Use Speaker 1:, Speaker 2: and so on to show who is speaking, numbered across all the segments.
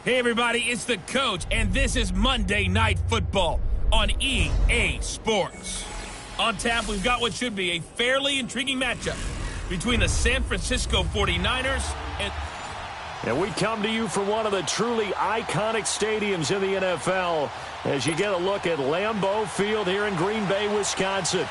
Speaker 1: Hey everybody, it's the coach, and this is Monday Night Football on EA Sports. On tap, we've got what should be a fairly intriguing matchup between the San Francisco 49ers
Speaker 2: and we come to you from one of the truly iconic stadiums in the NFL as you get a look at Lambeau Field here in Green Bay, Wisconsin.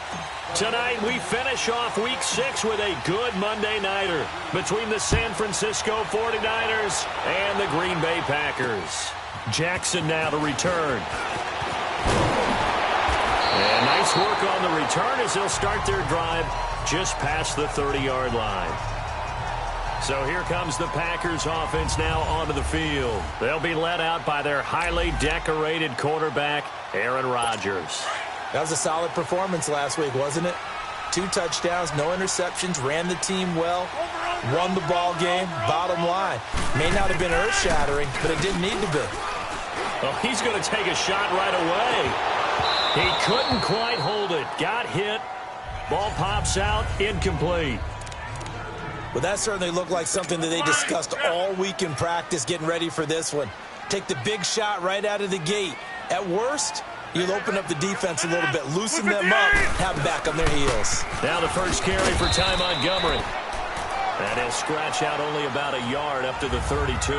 Speaker 2: Tonight, we finish off Week 6 with a good Monday Nighter between the San Francisco 49ers and the Green Bay Packers. Jackson now to return. And nice work on the return as they'll start their drive just past the 30-yard line. So here comes the Packers offense now onto the field. They'll be led out by their highly decorated quarterback, Aaron Rodgers.
Speaker 3: That was a solid performance last week, wasn't it? 2 touchdowns, no interceptions, ran the team well, won the ball game. Bottom line, may not have been earth-shattering, but it didn't need to be.
Speaker 2: Well, he's going to take a shot right away. He couldn't quite hold it. Got hit. Ball pops out, incomplete.
Speaker 3: Well, that certainly looked like something that they discussed all week in practice getting ready for this one. Take the big shot right out of the gate. At worst, you'll open up the defense a little bit, loosen them up, have them back on their heels.
Speaker 2: Now the first carry for Ty Montgomery. And he'll scratch out only about a yard up to the 32.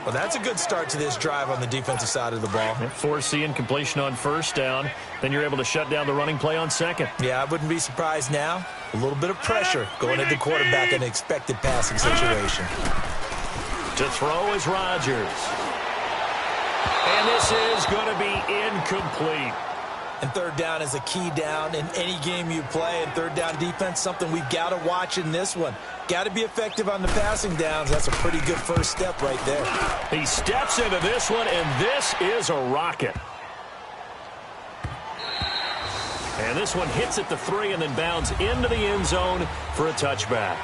Speaker 3: Well, that's a good start to this drive on the defensive side of the ball.
Speaker 2: Force the incompletion on first down. Then you're able to shut down the running play on second.
Speaker 3: Yeah, I wouldn't be surprised now. A little bit of pressure going at the quarterback in an expected passing situation.
Speaker 2: To throw is Rodgers. And this is going to be incomplete.
Speaker 3: And third down is a key down in any game you play. And third down defense, something we've got to watch in this one. Got to be effective on the passing downs. That's a pretty good first step right there.
Speaker 2: He steps into this one, and this is a rocket. And this one hits at the 3 and then bounds into the end zone for a touchback.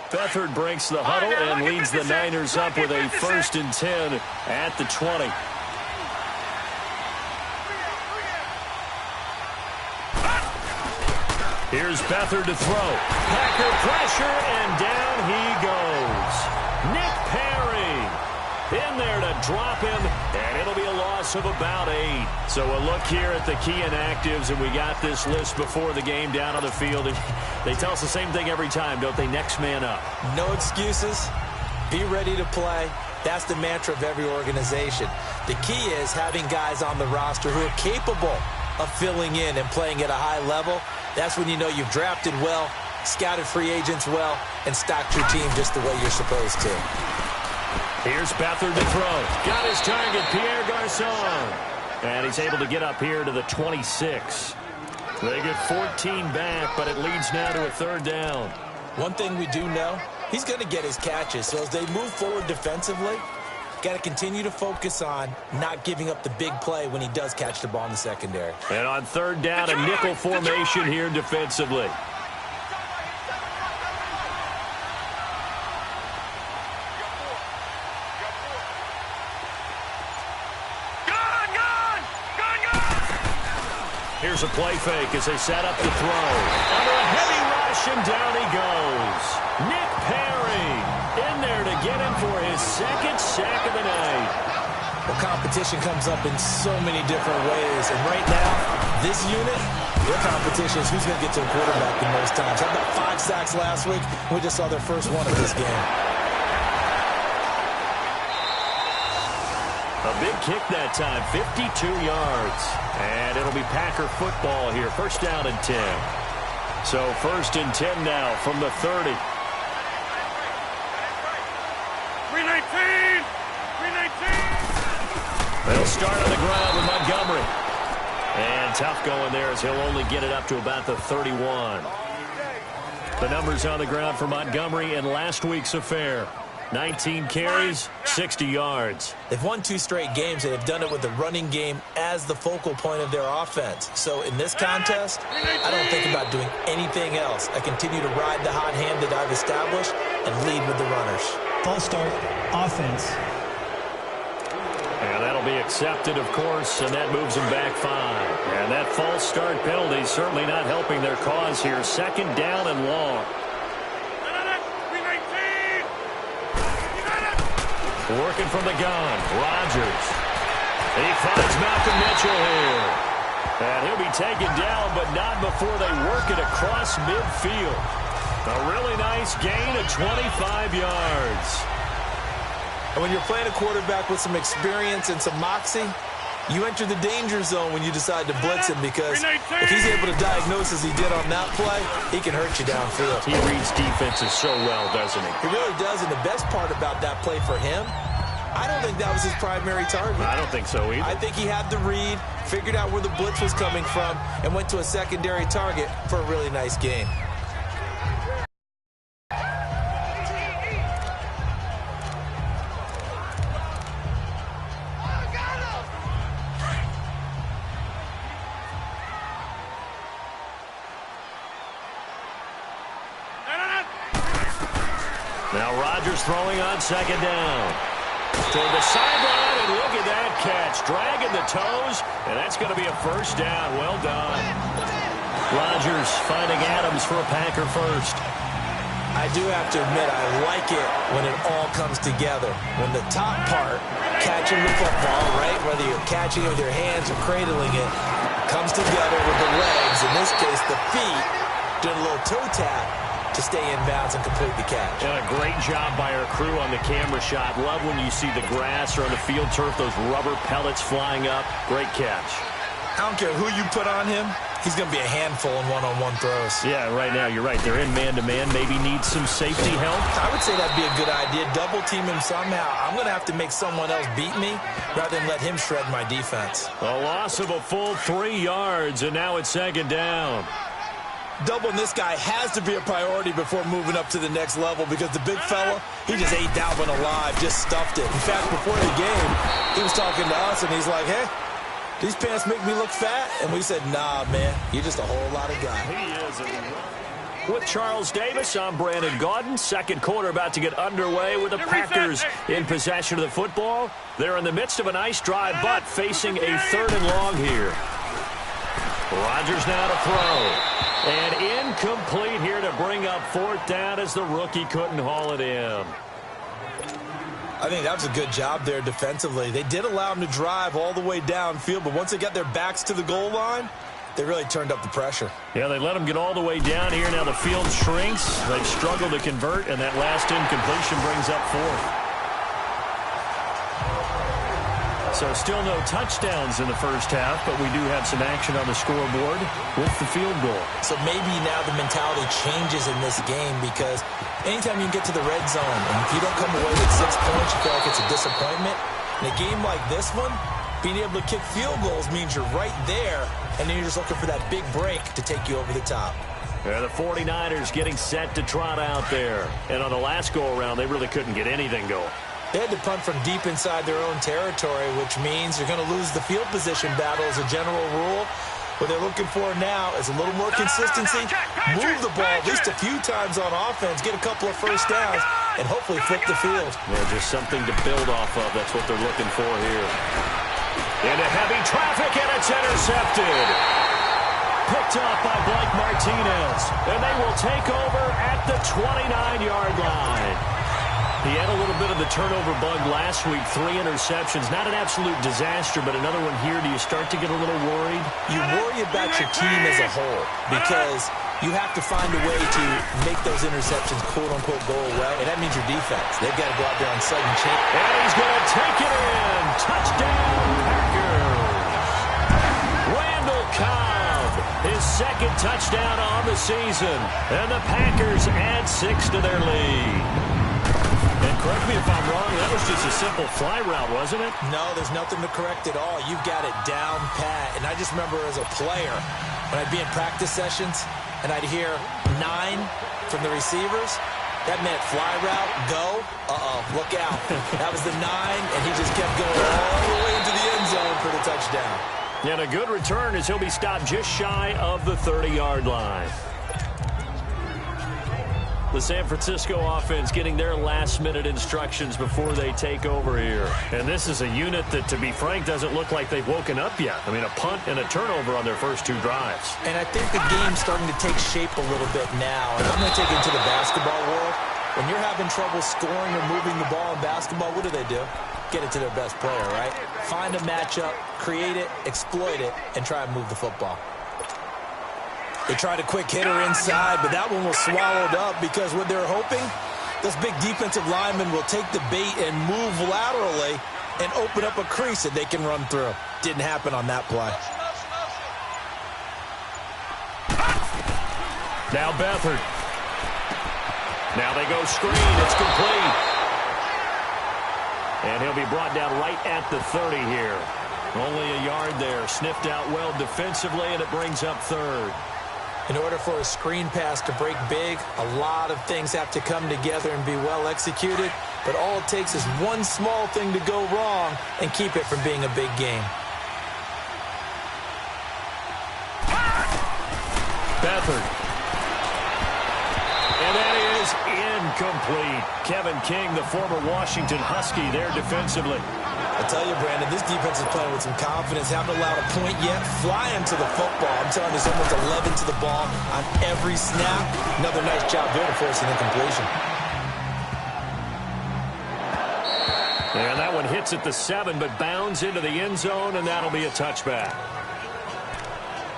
Speaker 2: Beathard breaks the huddle and leads the Niners up with a 1st and 10 at the 20. Here's Beathard to throw. Packer pressure, and down he goes. Nick Perry in there to drop him, and it'll be a loss of about 8. So a look here at the key inactives, and we got this list before the game down on the field. And they tell us the same thing every time, don't they? Next man up.
Speaker 3: No excuses. Be ready to play. That's the mantra of every organization. The key is having guys on the roster who are capable of filling in and playing at a high level. That's when you know you've drafted well, scouted free agents well, and stocked your team just the way you're supposed to.
Speaker 2: Here's Beathard to throw. Got his target, Pierre Garçon. And he's able to get up here to the 26. They get 14 back, but it leads now to a 3rd down.
Speaker 3: One thing we do know, he's going to get his catches. So as they move forward defensively, got to continue to focus on not giving up the big play when he does catch the ball in the secondary.
Speaker 2: And on 3rd down, a nickel formation here defensively. Here's a play fake as they set up the throw. Under a heavy rush, and down he goes. Nick Perry in there to get him for his 2nd sack of the night.
Speaker 3: Well, competition comes up in so many different ways. And right now, this unit, their competition is who's going to get to a quarterback the most times. How about 5 sacks last week? We just saw their first one of this game.
Speaker 2: A big kick that time, 52 yards. And it'll be Packer football here. 1st down and 10. So 1st and 10 now from the 30.
Speaker 1: 319! 319!
Speaker 2: They'll start on the ground with Montgomery. And tough going there as he'll only get it up to about the 31. The numbers on the ground for Montgomery in last week's affair. 19 carries, 60 yards.
Speaker 3: They've won 2 straight games, and they've done it with the running game as the focal point of their offense. So in this contest, I don't think about doing anything else. I continue to ride the hot hand that I've established and lead with the runners.
Speaker 4: False start, offense.
Speaker 2: And That'll be accepted, of course, and that moves them back 5. And that false start penalty certainly not helping their cause here. 2nd down and long. Working from the gun, Rodgers. He finds Malcolm Mitchell here. And he'll be taken down, but not before they work it across midfield. A really nice gain of 25 yards.
Speaker 3: And when you're playing a quarterback with some experience and some moxie, you enter the danger zone when you decide to blitz him, because if he's able to diagnose as he did on that play, he can hurt you downfield.
Speaker 2: He reads defenses so well, doesn't he?
Speaker 3: He really does, and the best part about that play for him, I don't think that was his primary target.
Speaker 2: I don't think so either.
Speaker 3: I think he had the read, figured out where the blitz was coming from, and went to a secondary target for a really nice gain.
Speaker 2: Now Rodgers throwing on 2nd down. Toward the sideline, and look at that catch. Dragging the toes, and that's going to be a 1st down. Well done. Rodgers finding Adams for a Packer first.
Speaker 3: I do have to admit, I like it when it all comes together. When the top part, catching the football, right, whether you're catching it with your hands or cradling it, comes together with the legs, in this case the feet, doing a little toe tap to stay in bounds and complete the catch.
Speaker 2: And a great job by our crew on the camera shot. Love when you see the grass or on the field turf, those rubber pellets flying up. Great catch.
Speaker 3: I don't care who you put on him, he's going to be a handful in one-on-one throws.
Speaker 2: Yeah, right now, you're right. They're in man-to-man. Maybe need some safety help.
Speaker 3: I would say that'd be a good idea. Double team him somehow. I'm going to have to make someone else beat me rather than let him shred my defense.
Speaker 2: A loss of a full 3 yards, and now it's 2nd down.
Speaker 3: Doubling this guy has to be a priority before moving up to the next level, because the big fella, he just ate that one alive, just stuffed it. In fact, before the game, he was talking to us, and he's like, hey, these pants make me look fat? And we said, nah, man, you're just a whole lot of guy.
Speaker 2: He is. With Charles Davis, I'm Brandon Gaudin. 2nd quarter about to get underway with the Packers in possession of the football. They're in the midst of a nice drive, but facing a 3rd and long here. Rodgers now to throw. And incomplete here to bring up 4th down as the rookie couldn't haul it in.
Speaker 3: I think that was a good job there defensively. They did allow him to drive all the way downfield, but once they got their backs to the goal line, they really turned up the pressure.
Speaker 2: Yeah, they let him get all the way down here. Now the field shrinks. They've struggled to convert, and that last incompletion brings up 4th. So still no touchdowns in the first half, but we do have some action on the scoreboard with the field goal. So
Speaker 3: maybe now the mentality changes in this game, because anytime you get to the red zone, and if you don't come away with 6 points, you feel like it's a disappointment. In a game like this one, being able to kick field goals means you're right there, and then you're just looking for that big break to take you over the top.
Speaker 2: Yeah, the 49ers getting set to trot out there. And on the last go-around, they really couldn't get anything going.
Speaker 3: They had to punt from deep inside their own territory, which means you're going to lose the field position battle as a general rule. What they're looking for now is a little more consistency, move the ball at least a few times on offense, get a couple of 1st downs, and hopefully flip the field.
Speaker 2: Yeah, just something to build off of. That's what they're looking for here. Into heavy traffic, and it's intercepted. Picked up by Blake Martinez, and they will take over at the 29-yard line. He had a little bit of the turnover bug last week, 3 interceptions. Not an absolute disaster, but another one here. Do you start to get a little worried?
Speaker 3: You worry about your team as a whole, because you have to find a way to make those interceptions quote-unquote go away, and that means your defense. They've got to go out there on sudden change.
Speaker 2: And he's going to take it in. Touchdown, Packers. Randall Cobb, his 2nd touchdown on the season. And the Packers add 6 to their lead. And correct me if I'm wrong, that was just a simple fly route, wasn't it?
Speaker 3: No, there's nothing to correct at all. You've got it down pat. And I just remember as a player, when I'd be in practice sessions and I'd hear 9 from the receivers, that meant fly route, go, look out. That was the 9, and he just kept going all the way into the end zone for the touchdown.
Speaker 2: And a good return as he'll be stopped just shy of the 30-yard line. The San Francisco offense getting their last-minute instructions before they take over here. And this is a unit that, to be frank, doesn't look like they've woken up yet. I mean, a punt and a turnover on their first 2 drives.
Speaker 3: And I think the game's starting to take shape a little bit now. And I'm going to take it into the basketball world. When you're having trouble scoring or moving the ball in basketball, what do? Get it to their best player, right? Find a matchup, create it, exploit it, and try and move the football. They tried a quick hitter inside, but that one was swallowed up because what they're hoping, those big defensive linemen will take the bait and move laterally and open up a crease that they can run through. Didn't happen on that play.
Speaker 2: Now Beathard. Now they go screen. It's complete. And he'll be brought down right at the 30 here. Only a yard there. Sniffed out well defensively, and it brings up 3rd.
Speaker 3: In order for a screen pass to break big, a lot of things have to come together and be well executed. But all it takes is one small thing to go wrong and keep it from being a big game.
Speaker 2: Beathard. And that is incomplete. Kevin King, the former Washington Husky, there defensively.
Speaker 3: I tell you, Brandon, this defense is playing with some confidence. Haven't allowed a point yet. Flying to the football. I'm telling you, someone's 11 to the ball on every snap. Another nice job there to force an incompletion.
Speaker 2: And that one hits at the 7, but bounds into the end zone, and that'll be a touchback.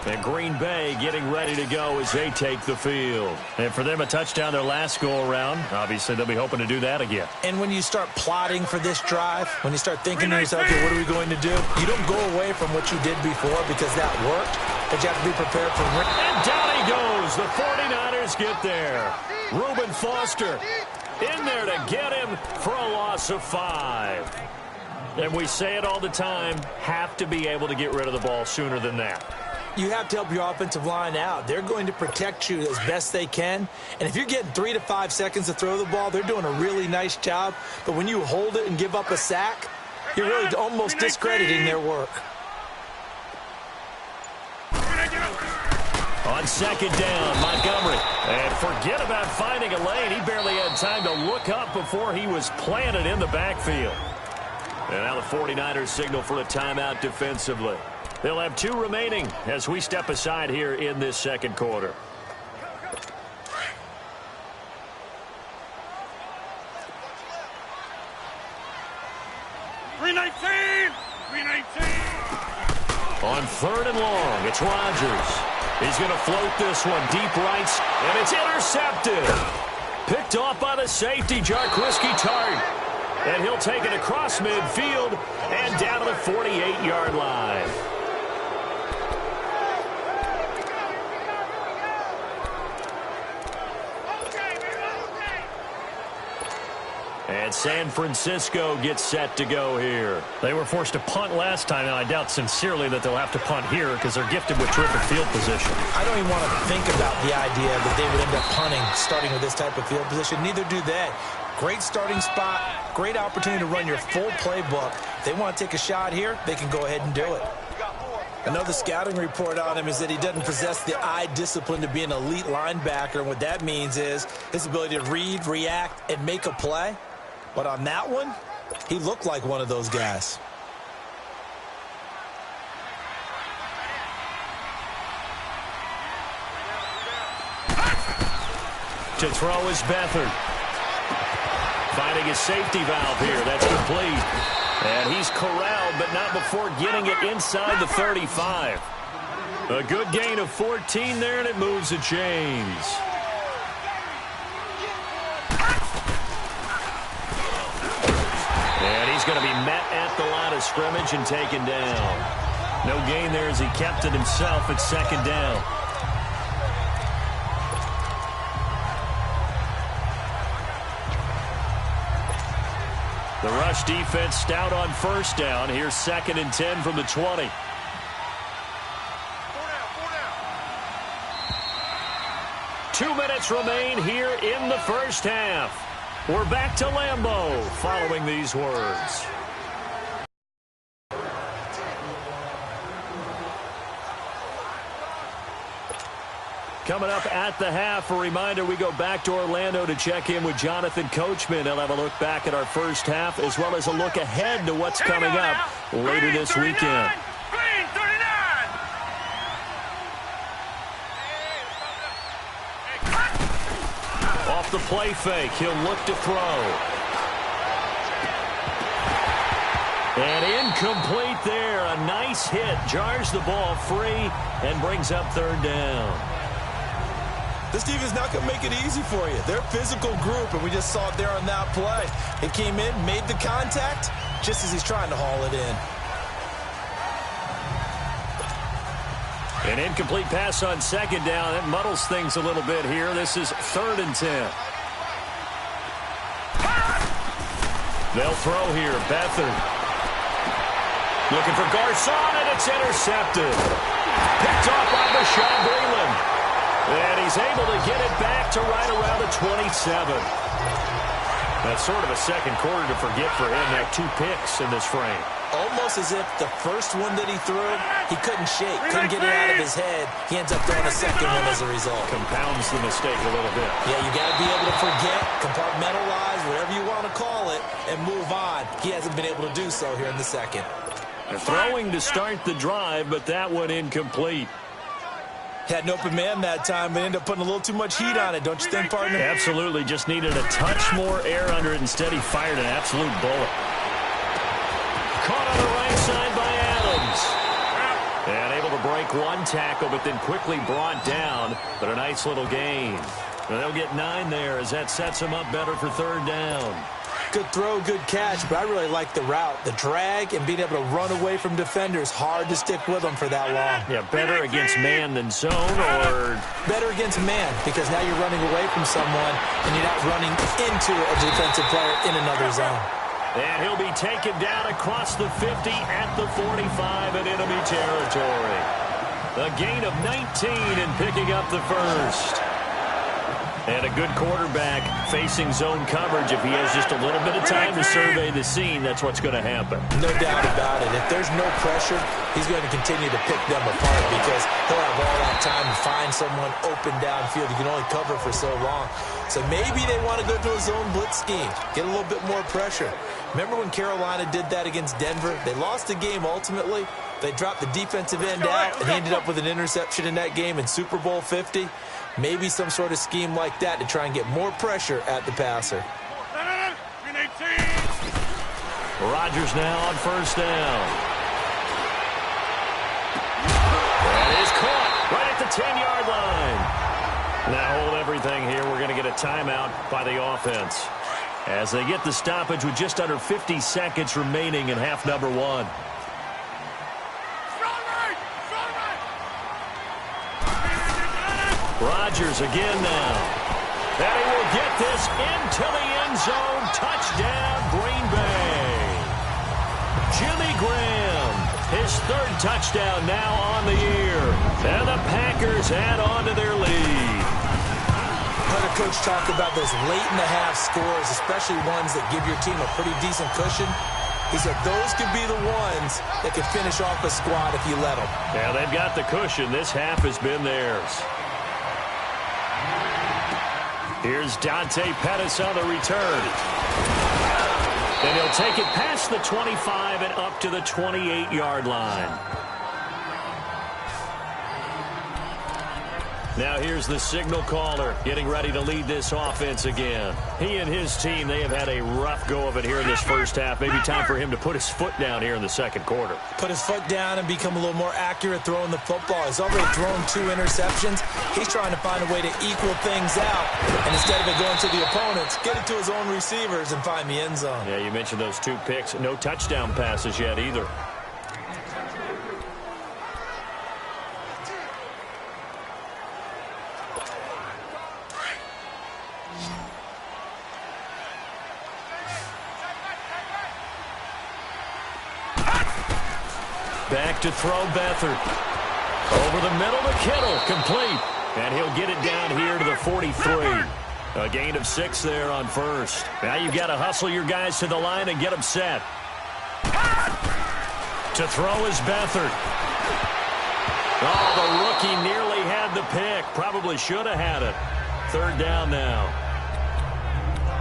Speaker 2: And Green Bay getting ready to go as they take the field. And for them, a touchdown their last go-around. Obviously, they'll be hoping to do that again.
Speaker 3: And when you start plotting for this drive, when you start thinking to yourself, okay, what are we going to do? You don't go away from what you did before because that worked, but you have to be prepared for it.
Speaker 2: And down he goes. The 49ers get there. Reuben Foster in there to get him for a loss of 5. And we say it all the time, have to be able to get rid of the ball sooner than that.
Speaker 3: You have to help your offensive line out. They're going to protect you as best they can. And if you're getting 3 to 5 seconds to throw the ball, they're doing a really nice job. But when you hold it and give up a sack, you're really almost discrediting their work.
Speaker 2: On second down, Montgomery. And forget about finding a lane. He barely had time to look up before he was planted in the backfield. And now the 49ers signal for a timeout defensively. They'll have 2 remaining as we step aside here in this second quarter. On 3rd and long, it's Rodgers. He's going to float this one deep right, and it's intercepted. Picked off by the safety, Jarquiski Tart. And he'll take it across midfield and down to the 48-yard line. And San Francisco gets set to go here.
Speaker 4: They were forced to punt last time, and I doubt sincerely that they'll have to punt here because they're gifted with terrific field position.
Speaker 3: I don't even want to think about the idea that they would end up punting starting with this type of field position. Neither do they. Great starting spot, great opportunity to run your full playbook. If they want to take a shot here, they can go ahead and do it. Another scouting report on him is that he doesn't possess the eye discipline to be an elite linebacker, and what that means is his ability to read, react, and make a play. But on that one, he looked like one of those guys.
Speaker 2: To throw is Beathard. Finding his safety valve here. That's complete. And he's corralled, but not before getting it inside the 35. A good gain of 14 there, and it moves the chains. And he's going to be met at the line of scrimmage and taken down. No gain there as he kept it himself at second down. The rush defense stout on first down. Here's 2nd and 10 from the 20. Two minutes remain here in the first half. We're back to Lambeau following these words. Coming up at the half, a reminder, we go back to Orlando to check in with Jonathan Coachman. He'll have a look back at our first half as well as a look ahead to what's coming up later this weekend. Off the play fake, he'll look to throw. And incomplete there. A nice hit. Jars the ball free and brings up third down.
Speaker 3: This defense is not going to make it easy for you. They're a physical group, and we just saw it there on that play. It came in, made the contact, just as he's trying to haul it in.
Speaker 2: An incomplete pass on second down. That muddles things a little bit here. This is 3rd and 10. They'll throw here. Beathard. Looking for Garcon, and it's intercepted. Picked off by Bashaud Breeland. And he's able to get it back to right around the 27. That's sort of a second quarter to forget for him. There 2 picks in this frame.
Speaker 3: Almost as if the first one that he threw, he couldn't shake, couldn't get it out of his head. He ends up throwing a second one as a result.
Speaker 2: Compounds the mistake a little bit.
Speaker 3: Yeah, you got to be able to forget, compartmentalize, whatever you want to call it, and move on. He hasn't been able to do so here in the second.
Speaker 2: Throwing to start the drive, but that one incomplete.
Speaker 3: Had an open man that time, but ended up putting a little too much heat on it, don't you think, partner?
Speaker 2: Absolutely. Just needed a touch more air under it. Instead, he fired an absolute bullet. Caught on the right side by Adams. And able to break one tackle, but then quickly brought down. But a nice little gain. And they'll get 9 there as that sets them up better for third down.
Speaker 3: Good throw, good catch, but I really like the route. The drag and being able to run away from defenders, hard to stick with them for that long.
Speaker 2: Yeah, better against man than zone, or?
Speaker 3: Better against man, because now you're running away from someone and you're not running into a defensive player in another zone.
Speaker 2: And he'll be taken down across the 50 at the 45 in enemy territory. A gain of 19 and picking up the first. And a good quarterback facing zone coverage. If he has just a little bit of time to survey the scene, that's what's going to happen.
Speaker 3: No doubt about it. If there's no pressure, he's going to continue to pick them apart because he'll have all that time to find someone open downfield. You can only cover for so long. So maybe they want to go to a zone blitz scheme, get a little bit more pressure. Remember when Carolina did that against Denver? They lost the game ultimately. They dropped the defensive end out, and he ended up with an interception in that game in Super Bowl 50. Maybe some sort of scheme like that to try and get more pressure at the passer.
Speaker 2: Rodgers now on first down. That is caught right at the 10-yard line. Now hold everything here. We're going to get a timeout by the offense as they get the stoppage with just under 50 seconds remaining in half number 1. Rodgers again now. And he will get this into the end zone. Touchdown, Green Bay. Jimmy Graham, his 3rd touchdown now on the year. And the Packers add on to their lead.
Speaker 3: Heard a coach talk about those late-in-the-half scores, especially ones that give your team a pretty decent cushion. He said those could be the ones that could finish off a squad if you let them.
Speaker 2: Yeah, they've got the cushion. This half has been theirs. Here's Dante Pettis on the return. And he'll take it past the 25 and up to the 28-yard line. Now here's the signal caller getting ready to lead this offense again. He and his team, they have had a rough go of it here in this first half. Maybe time for him to put his foot down here in the second quarter.
Speaker 3: Put his foot down and become a little more accurate throwing the football. He's already thrown 2 interceptions. He's trying to find a way to equal things out. And instead of it going to the opponents, get it to his own receivers and find the end zone.
Speaker 2: Yeah, you mentioned those 2 picks. No touchdown passes yet either. Back to throw Beathard. Over the middle to Kittle. Complete. And he'll get it down here to the 43. A gain of 6 there on first. Now you've got to hustle your guys to the line and get them set. To throw is Beathard. Oh, the rookie nearly had the pick. Probably should have had it. Third down now.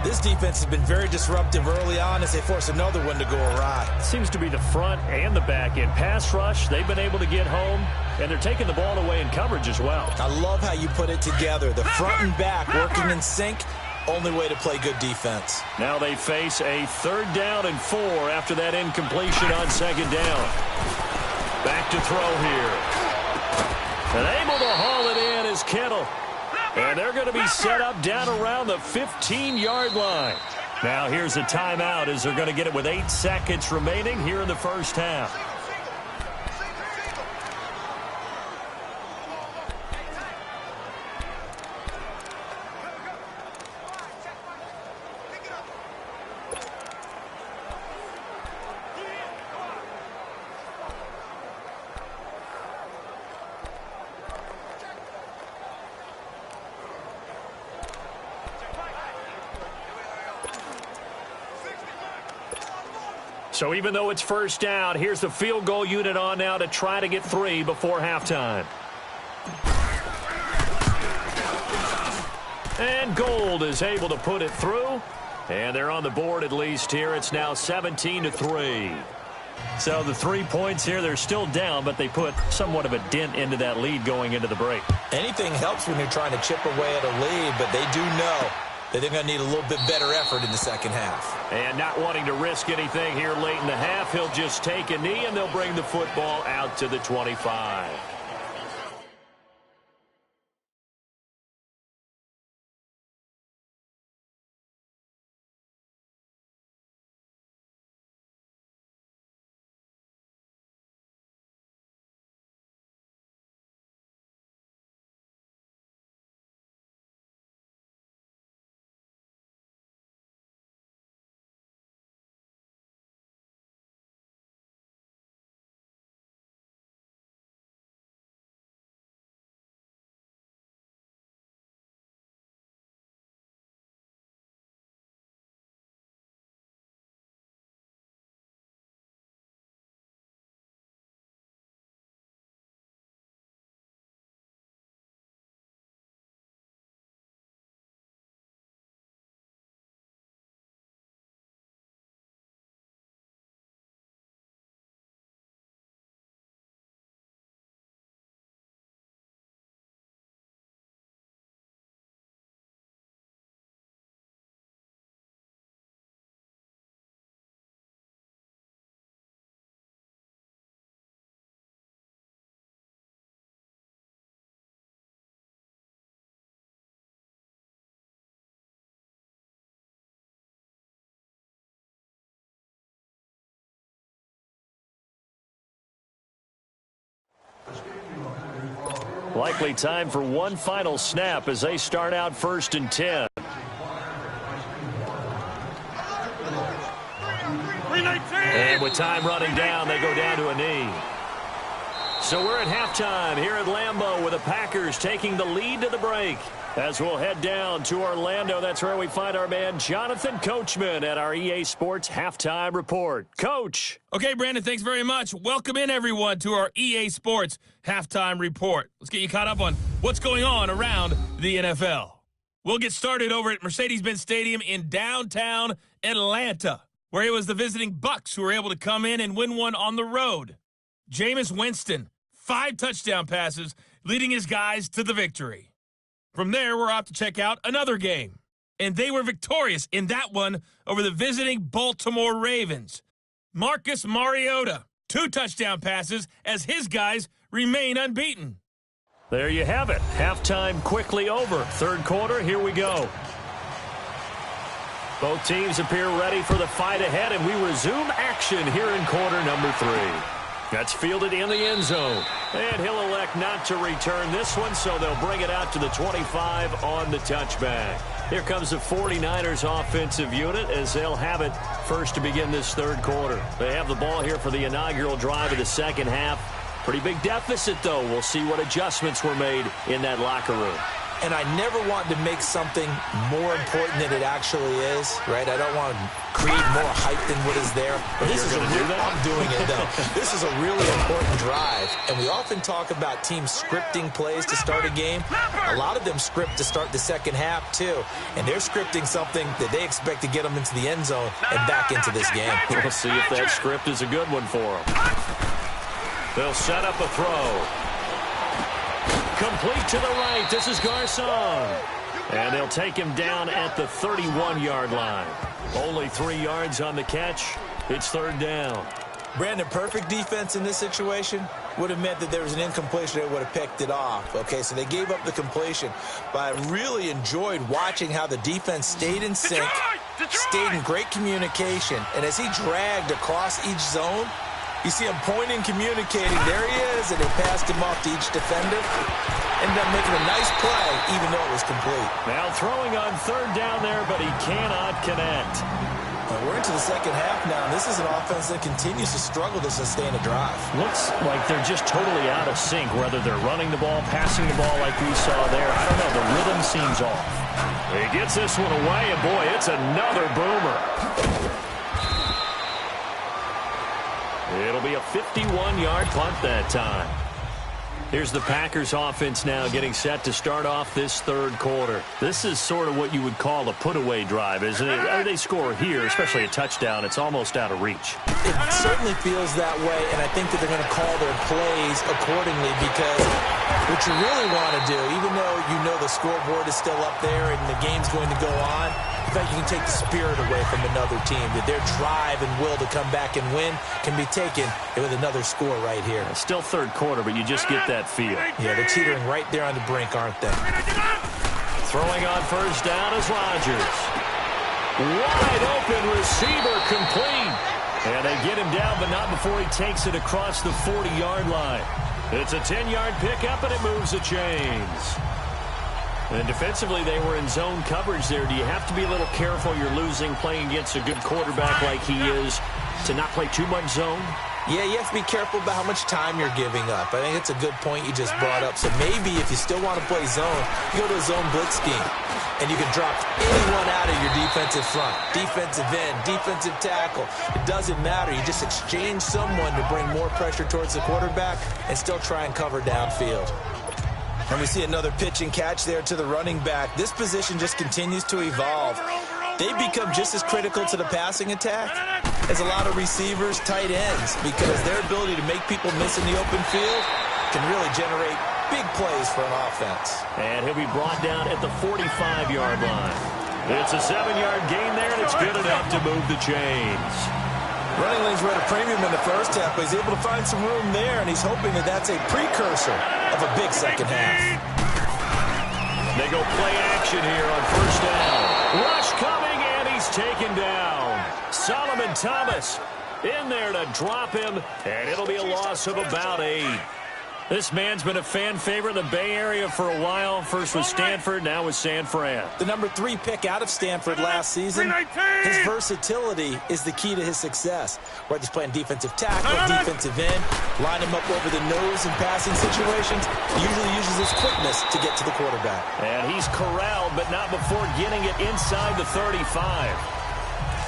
Speaker 3: This defense has been very disruptive early on as they force another one to go awry.
Speaker 4: Seems to be the front and the back end. Pass rush, they've been able to get home, and they're taking the ball away in coverage as well.
Speaker 3: I love how you put it together. The front and back working in sync. Only way to play good defense.
Speaker 2: Now they face a 3rd down and 4 after that incompletion on 2nd down. Back to throw here. And able to haul it in is Kittle. And they're going to be set up down around the 15-yard line. Now here's a timeout as they're going to get it with 8 seconds remaining here in the first half.
Speaker 4: So even though it's first down, here's the field goal unit on now to try to get 3 before halftime. And Gold is able to put it through. And they're on the board at least here. It's now 17-3. So the 3 points here, they're still down, but they put somewhat of a dent into that lead going into the break.
Speaker 3: Anything helps when you're trying to chip away at a lead, but they do know that they're going to need a little bit better effort in the second half.
Speaker 2: And not wanting to risk anything here late in the half, he'll just take a knee, and they'll bring the football out to the 25. Likely time for one final snap as they start out 1st and 10. And with time running down, they go down to a knee. So we're at halftime here at Lambeau with the Packers taking the lead to the break. As we'll head down to Orlando, that's where we find our man Jonathan Coachman at our EA Sports Halftime Report. Coach.
Speaker 1: Okay, Brandon, thanks very much. Welcome in, everyone, to our EA Sports Halftime Report. Let's get you caught up on what's going on around the NFL. We'll get started over at Mercedes-Benz Stadium in downtown Atlanta, where it was the visiting Bucs who were able to come in and win one on the road. Jameis Winston, 5 touchdown passes, leading his guys to the victory. From there, we're off to check out another game. And they were victorious in that one over the visiting Baltimore Ravens. Marcus Mariota, 2 touchdown passes as his guys remain unbeaten.
Speaker 2: There you have it. Halftime quickly over. 3rd quarter, here we go. Both teams appear ready for the fight ahead, and we resume action here in quarter number 3. That's fielded in the end zone. And he'll elect not to return this one, so they'll bring it out to the 25 on the touchback. Here comes the 49ers offensive unit as they'll have it first to begin this 3rd quarter. They have the ball here for the inaugural drive of the second half. Pretty big deficit, though. We'll see what adjustments were made in that locker room.
Speaker 3: and I never want to make something more important than it actually is, right? I don't want to create more hype than what is there. But this is I'm doing it, though. This is a really important drive, and we often talk about teams scripting plays to start a game. A lot of them script to start the second half, too, and they're scripting something that they expect to get them into the end zone and back into this game.
Speaker 4: We'll see if that script is a good one for them. They'll set up a throw. Complete to the right. This is Garcon. And they'll take him down at the 31-yard line. Only 3 yards on the catch. It's third down.
Speaker 3: Brandon, perfect defense in this situation would have meant that there was an incompletion that would have picked it off. Okay, so they gave up the completion. But I really enjoyed watching how the defense stayed in sync, stayed in great communication. And as he dragged across each zone, you see him pointing, communicating. There he is, and they passed him off to each defender. Ended up making a nice play, even though it was complete.
Speaker 4: Now throwing on third down there, but he cannot connect.
Speaker 3: We're into the second half now. This is an offense that continues to struggle to sustain a drive.
Speaker 4: Looks like they're just totally out of sync, whether they're running the ball, passing the ball like we saw there. I don't know. The rhythm seems off. He gets this one away, and boy, it's another boomer. It'll be a 51-yard punt that time. Here's the Packers offense now getting set to start off this third quarter. This is sort of what you would call a put-away drive, isn't it? They score here, especially a touchdown. It's almost out of reach.
Speaker 3: It certainly feels that way, and I think that they're going to call their plays accordingly because what you really want to do, even though you know the scoreboard is still up there and the game's going to go on, in fact, you can take the spirit away from another team, that their drive and will to come back and win can be taken with another score right here.
Speaker 4: It's still third quarter, but you just get that feel.
Speaker 3: Yeah, they're teetering right there on the brink, aren't they?
Speaker 4: Throwing on first down is Rodgers. Wide open receiver complete. And they get him down, but not before he takes it across the 40-yard line. It's a 10-yard pickup, and it moves the chains. And defensively, they were in zone coverage there. Do you have to be a little careful? You're losing playing against a good quarterback like he is to not play too much zone?
Speaker 3: Yeah, you have to be careful about how much time you're giving up. I think it's a good point you just brought up. So maybe if you still want to play zone, you go to a zone blitz scheme. And you can drop anyone out of your defensive front. Defensive end, defensive tackle. It doesn't matter. You just exchange someone to bring more pressure towards the quarterback and still try and cover downfield. And we see another pitch and catch there to the running back. This position just continues to evolve. They become just as critical to the passing attack as a lot of receivers, tight ends, because their ability to make people miss in the open field can really generate big plays for an offense.
Speaker 4: And he'll be brought down at the 45-yard line. It's a 7-yard gain there, and it's good enough to move the chains.
Speaker 3: Running lanes were at a premium in the first half, but he's able to find some room there, and he's hoping that that's a precursor of a big second half.
Speaker 4: They go play action here on first down. Rush coming, and he's taken down. Solomon Thomas in there to drop him, and it'll be a loss of about 8. This man's been a fan favorite in the Bay Area for a while. First with Stanford, now with San Fran.
Speaker 3: The number 3 pick out of Stanford last season. His versatility is the key to his success. Whether he's playing defensive tackle, defensive end, line him up over the nose in passing situations, he usually uses his quickness to get to the quarterback.
Speaker 4: And he's corralled, but not before getting it inside the 35.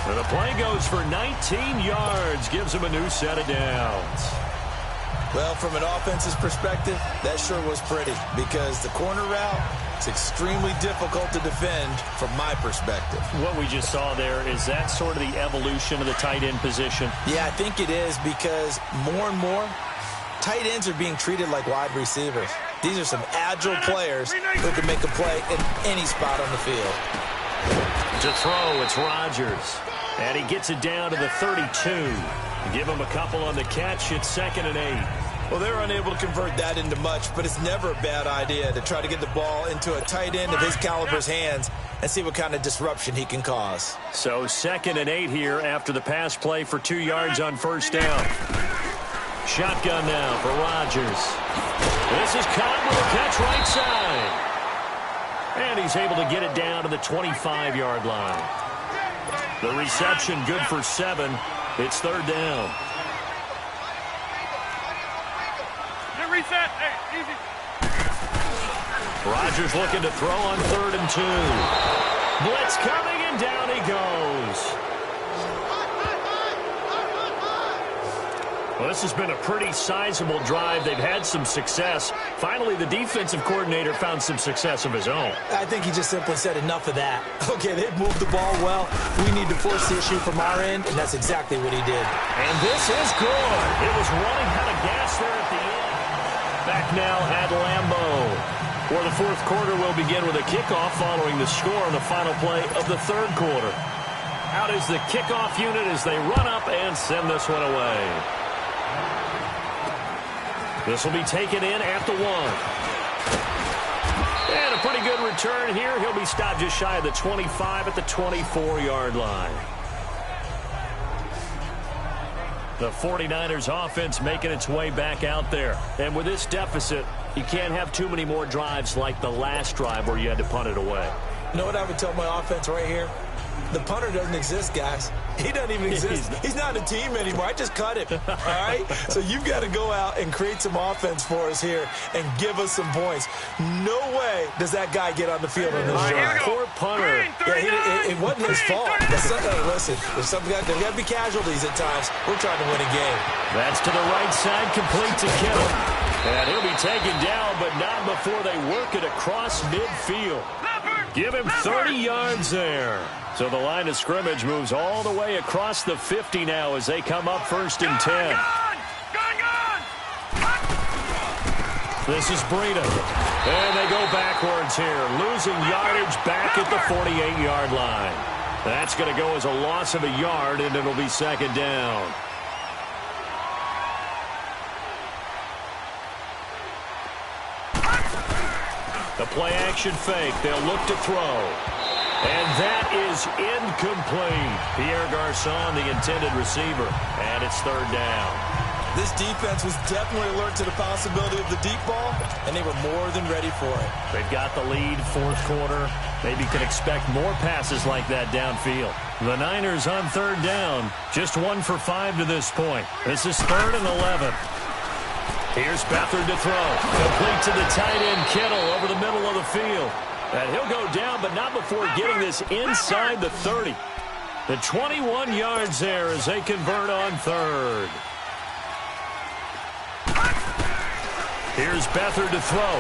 Speaker 4: And the play goes for 19 yards, gives him a new set of downs.
Speaker 3: Well, from an offense's perspective, that sure was pretty because the corner route is extremely difficult to defend from my perspective.
Speaker 4: What we just saw there, is that sort of the evolution of the tight end position?
Speaker 3: Yeah, I think it is because more and more, tight ends are being treated like wide receivers. These are some agile players who can make a play in any spot on the field.
Speaker 4: To throw, it's Rodgers. And he gets it down to the 32. Give him a couple on the catch. It's 2nd and 8.
Speaker 3: Well, they're unable to convert that into much, but it's never a bad idea to try to get the ball into a tight end of his caliber's hands and see what kind of disruption he can cause.
Speaker 4: So 2nd and 8 here after the pass play for 2 yards on first down. Shotgun now for Rodgers. This is caught with a catch right side. And he's able to get it down to the 25-yard line. The reception good for 7. It's third down.
Speaker 2: Rodgers looking to throw on 3rd and 2. Blitz coming, and down he goes. Well, this has been a pretty sizable drive. They've had some success. Finally, the defensive coordinator found some success of his own.
Speaker 3: I think he just simply said enough of that. Okay, they've moved the ball well. We need to force the issue from our end, and that's exactly what he did.
Speaker 2: And this is good. It was running out of gas there at the end. Back now at Lambeau. For the 4th quarter, we'll begin with a kickoff following the score on the final play of the 3rd quarter. Out is the kickoff unit as they run up and send this one away. This will be taken in at the 1. And a pretty good return here. He'll be stopped just shy of the 25 at the 24-yard line. The 49ers offense making its way back out there. And with this deficit, you can't have too many more drives like the last drive where you had to punt it away.
Speaker 3: You know what I would tell my offense right here? The punter doesn't exist, guys. He doesn't even exist. He's not a team anymore. I just cut him, all right? So you've got to go out and create some offense for us here and give us some points. No way does that guy get on the field on this drive.
Speaker 2: Poor punter.
Speaker 3: Yeah, it wasn't his fault. Listen, there's got to be casualties at times. We're trying to win a game.
Speaker 2: That's to the right side, complete to Kittle. And he'll be taken down, but not before they work it across midfield. Give him 30 yards there. So the line of scrimmage moves all the way across the 50 now as they come up 1st and 10. This is Breida. And they go backwards here, losing yardage back at the 48-yard line. That's going to go as a loss of a yard, and it'll be 2nd down. The play-action fake. They'll look to throw. And that is incomplete. Pierre Garçon, the intended receiver. And it's 3rd down.
Speaker 3: This defense was definitely alert to the possibility of the deep ball, and they were more than ready for it.
Speaker 2: They've got the lead, 4th quarter. Maybe could expect more passes like that downfield. The Niners on 3rd down. Just 1 for 5 to this point. This is 3rd and 11. Here's Beathard to throw. Complete to the tight end, Kittle, over the middle of the field. And he'll go down, but not before getting this inside the 30. The 21 yards there as they convert on 3rd. Here's Beathard to throw.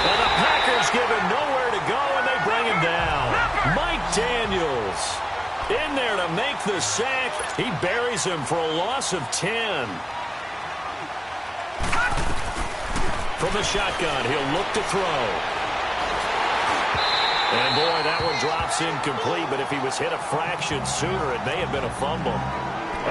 Speaker 2: And the Packers give him nowhere to go, and they bring him down. Mike Daniels in there to make the sack. He buries him for a loss of 10. From the shotgun, he'll look to throw. And, boy, that one drops incomplete, but if he was hit a fraction sooner, it may have been a fumble.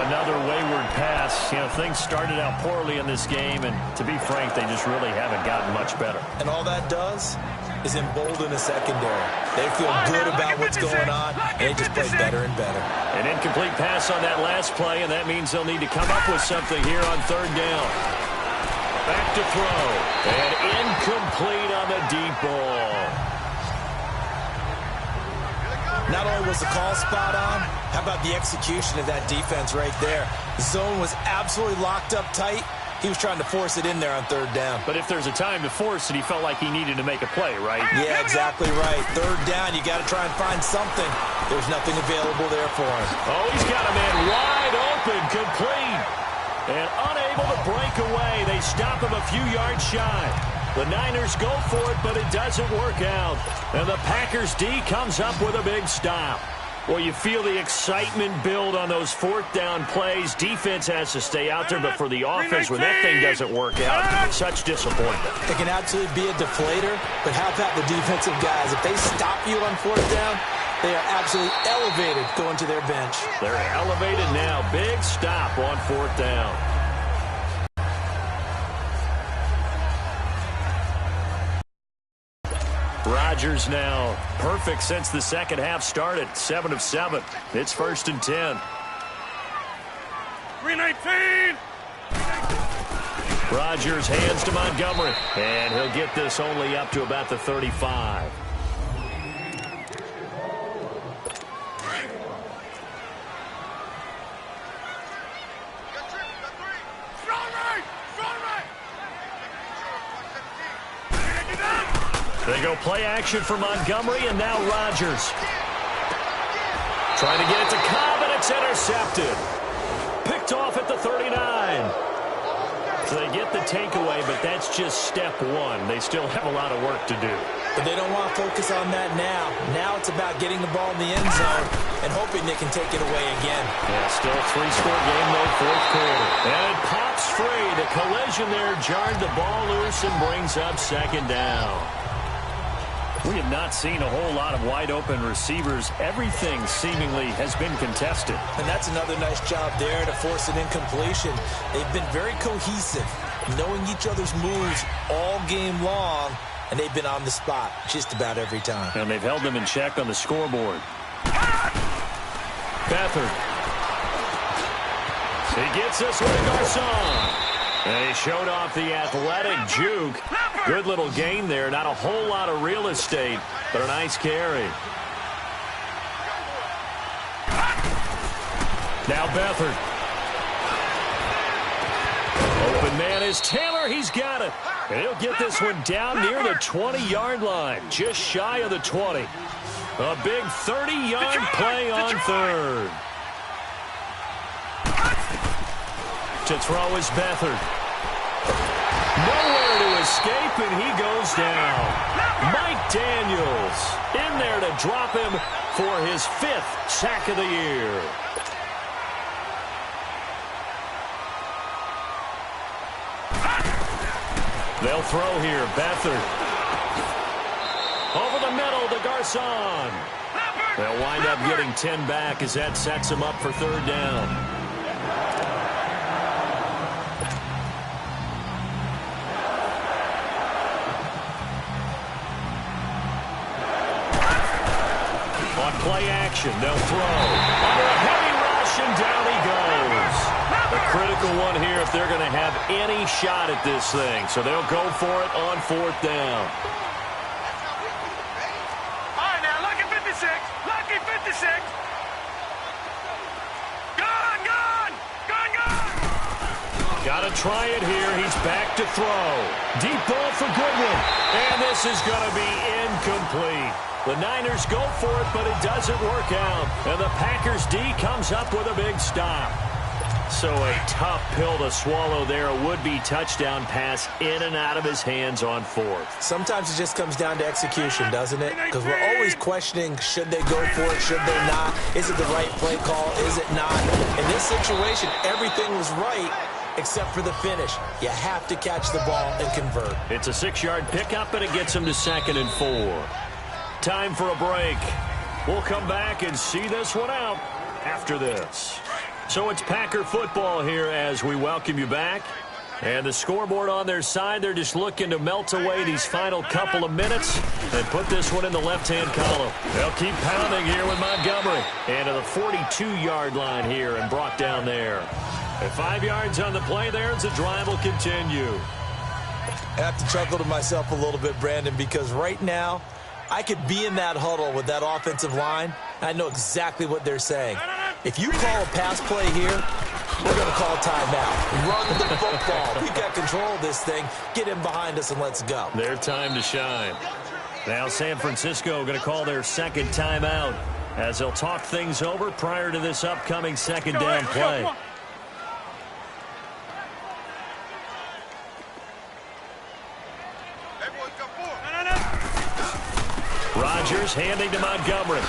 Speaker 2: Another wayward pass. You know, things started out poorly in this game, and to be frank, they just really haven't gotten much better.
Speaker 3: And all that does is embolden a secondary. They feel good about what's going on, and they just play better and better.
Speaker 2: An incomplete pass on that last play, and that means they'll need to come up with something here on 3rd down. Back to throw. And incomplete on the deep ball.
Speaker 3: Not only was the call spot on, how about the execution of that defense right there? The zone was absolutely locked up tight. He was trying to force it in there on 3rd down.
Speaker 2: But if there's a time to force it, he felt like he needed to make a play, right?
Speaker 3: Yeah, exactly right. 3rd down, you got to try and find something. There's nothing available there for him.
Speaker 2: Oh, he's got a man wide open, complete. And unable to break away. They stop him a few yards shy. The Niners go for it, but it doesn't work out. And the Packers D comes up with a big stop. Well, you feel the excitement build on those 4th down plays. Defense has to stay out there, but for the offense, when that thing doesn't work out, such disappointment.
Speaker 3: It can absolutely be a deflator, but how about the defensive guys? If they stop you on 4th down, they are absolutely elevated going to their bench.
Speaker 2: They're elevated now. Big stop on 4th down. Rodgers now perfect since the second half started. 7 of 7. It's 1st and 10.
Speaker 1: 319.
Speaker 2: Rodgers hands to Montgomery. And he'll get this only up to about the 35. They go play action for Montgomery, and now Rodgers. Trying to get it to Cobb, and it's intercepted. Picked off at the 39. So they get the takeaway, but that's just step one. They still have a lot of work to do.
Speaker 3: But they don't want to focus on that now. Now it's about getting the ball in the end zone and hoping they can take it away again.
Speaker 2: Yeah, still a 3-score game, though, fourth quarter. And it pops free. The collision there jarred the ball loose and brings up second down. We have not seen a whole lot of wide-open receivers. Everything seemingly has been contested.
Speaker 3: And that's another nice job there to force an incompletion. They've been very cohesive, knowing each other's moves all game long, and they've been on the spot just about every time.
Speaker 2: And they've held them in check on the scoreboard. Beathard. He gets this one to Garcon. And he showed off the athletic juke. Good little gain there. Not a whole lot of real estate, but a nice carry. Now Beathard. Open man is Taylor. He's got it. And he'll get this one down near the 20-yard line, just shy of the 20. A big 30-yard play on third. To throw is Beathard. Nowhere to escape, and he goes down. Mike Daniels in there to drop him for his 5th sack of the year. They'll throw here. Beathard. Over the middle to Garcon. They'll wind up getting 10 back as that sets him up for third down. Play action, they'll throw. Under a heavy rush, and down he goes. A critical one here if they're going to have any shot at this thing. So they'll go for it on fourth down.
Speaker 5: All right, now, lucky 56. Lucky 56. Gone, gone. Gone, gone.
Speaker 2: Got to try it here. He's back to throw. Deep ball for Goodwin. And this is going to be incomplete. The Niners go for it, but it doesn't work out. And the Packers D comes up with a big stop. So a tough pill to swallow there. A would-be touchdown pass in and out of his hands on fourth.
Speaker 3: Sometimes it just comes down to execution, doesn't it? Because we're always questioning, should they go for it, should they not? Is it the right play call, is it not? In this situation, everything was right except for the finish. You have to catch the ball and convert.
Speaker 2: It's a 6-yard pickup, and it gets him to 2nd and 4. Time for a break. We'll come back and see this one out after this. So it's Packer football here as we welcome you back. And the scoreboard on their side, they're just looking to melt away these final couple of minutes and put this one in the left-hand column. They'll keep pounding here with Montgomery. And to the 42-yard line here and brought down there. At 5 yards on the play there, as the drive will continue.
Speaker 3: I have to chuckle to myself a little bit, Brandon, because right now, I could be in that huddle with that offensive line. I know exactly what they're saying. If you call a pass play here, we're going to call a timeout. Run the football. We've got control of this thing. Get him behind us and let's go.
Speaker 2: Their time to shine. Now San Francisco going to call their second timeout as they'll talk things over prior to this upcoming second down play. Rodgers handing to Montgomery.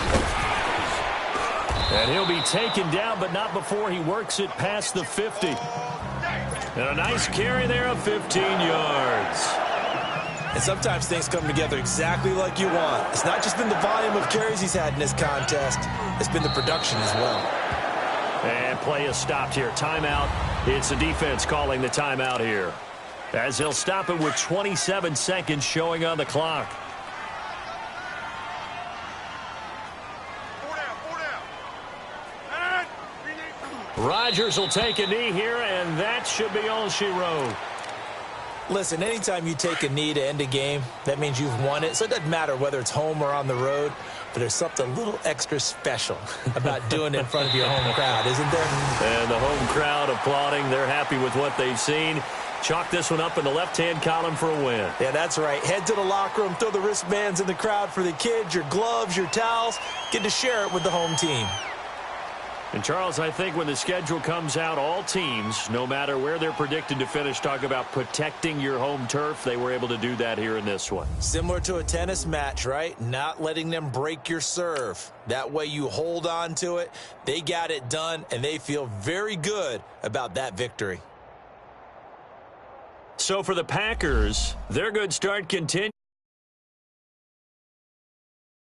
Speaker 2: And he'll be taken down, but not before he works it past the 50. And a nice carry there of 15 yards.
Speaker 3: And sometimes things come together exactly like you want. It's not just been the volume of carries he's had in this contest. It's been the production as well.
Speaker 2: And play is stopped here. Timeout. It's the defense calling the timeout here, as they'll stop it with 27 seconds showing on the clock. Rodgers will take a knee here, and that should be all she wrote.
Speaker 3: Listen, anytime you take a knee to end a game, that means you've won it. So it doesn't matter whether it's home or on the road, but there's something a little extra special about doing it in front of your home crowd, isn't there?
Speaker 2: And the home crowd applauding. They're happy with what they've seen.
Speaker 4: Chalk this one up in the left-hand column for a win.
Speaker 3: Yeah, that's right. Head to the locker room, throw the wristbands in the crowd for the kids, your gloves, your towels. Get to share it with the home team.
Speaker 4: And, Charles, I think when the schedule comes out, all teams, no matter where they're predicted to finish, talk about protecting your home turf. They were able to do that here in this one.
Speaker 3: Similar to a tennis match, right? Not letting them break your serve. That way you hold on to it. They got it done, and they feel very good about that victory.
Speaker 4: So for the Packers, their good start continues.